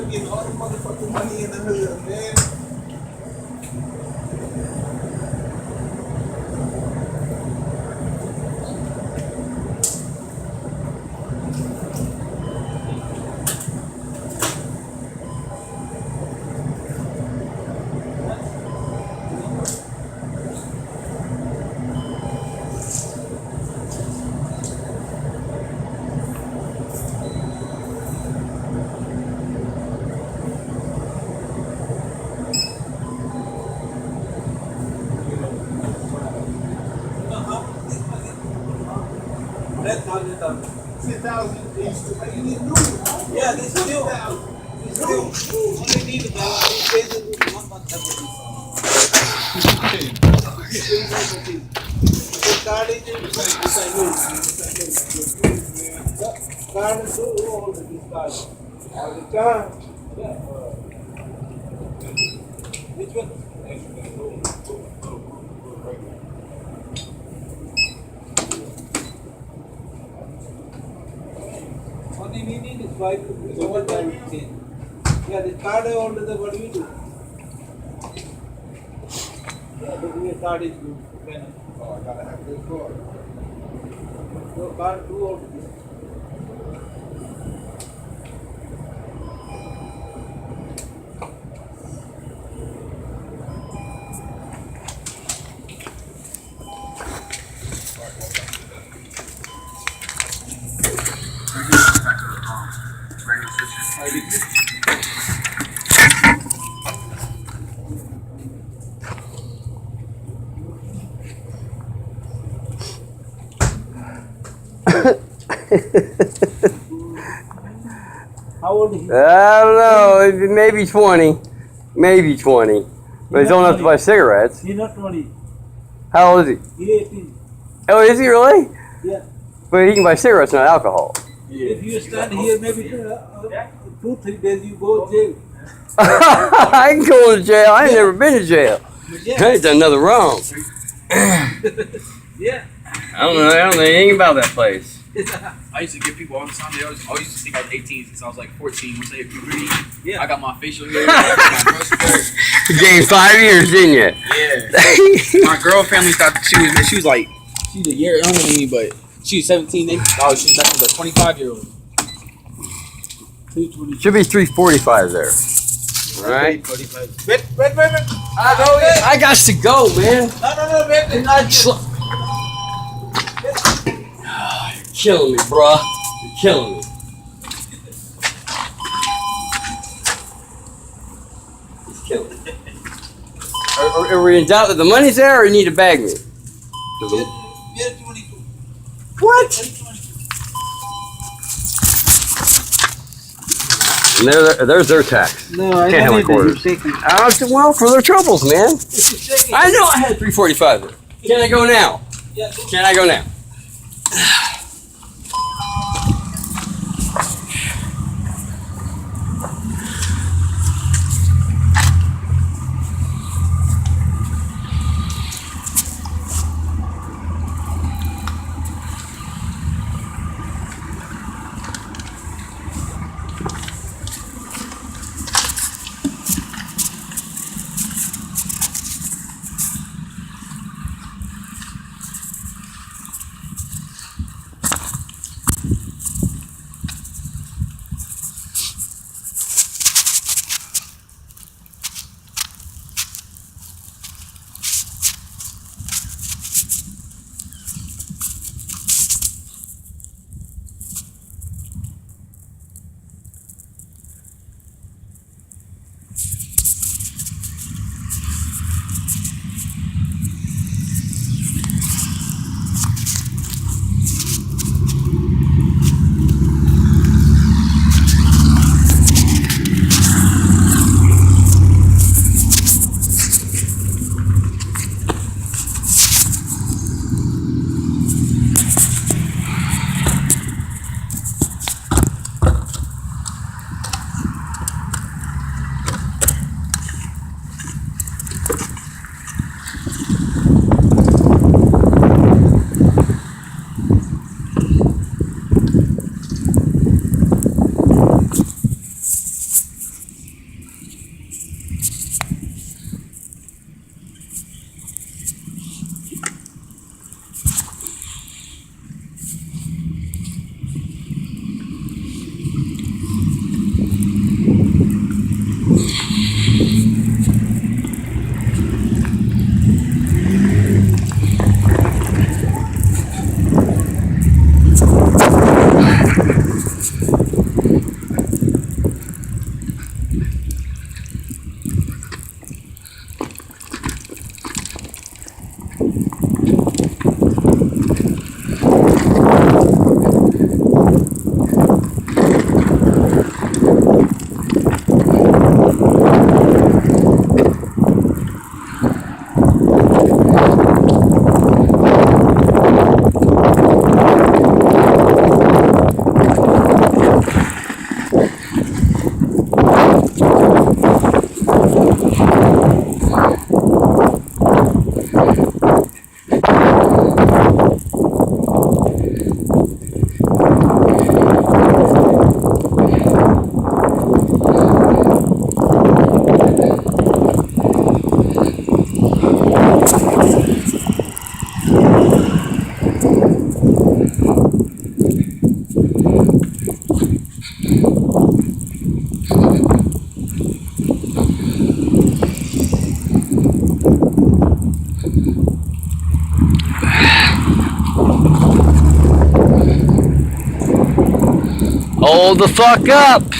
Getting all the motherfucking money in the hood, man. Yeah, they still only need about 8 days of 1 month. The card is card is so old, this card. All the time. Yeah. Which one? Only we need is 5 rupees over time change. Yeah, the card I order the what do we do? Yeah, the card is good. Oh, I gotta have this card. No card 2 or how old is he? I don't know, maybe 20. Maybe 20. But he's old enough to buy cigarettes. He's not 20. How old is he? He's 18. Oh, is he really? Yeah. But he can buy cigarettes, not alcohol. Yeah. If you stand here maybe 2-3 days, you go to jail. I can go to jail. I ain't never been to jail. Yeah. I ain't done nothing wrong. Yeah. I don't know anything about that place. I used to get people all the time. They always used to think I was 18 since I was like 14. Once I hit puberty, Yeah. I got my facial hair, my growth spurt. You gained 5 years, didn't you? Yeah. My girl family thought she was like she's a year younger than me, but she was 17. She's messing with a 25-year-old. Should be 345 there. All right. Wait. I got to go, man. No, wait. You're killing me, bruh. You're killing me. He's killing me. Are we in doubt that the money's there, or you need to bag me? What? And there's their tax. No, I Can't don't handle quarters. Well, for their troubles, man. I know I had 345 there. Can I go now? Yeah. Can I go now? Hold the fuck up.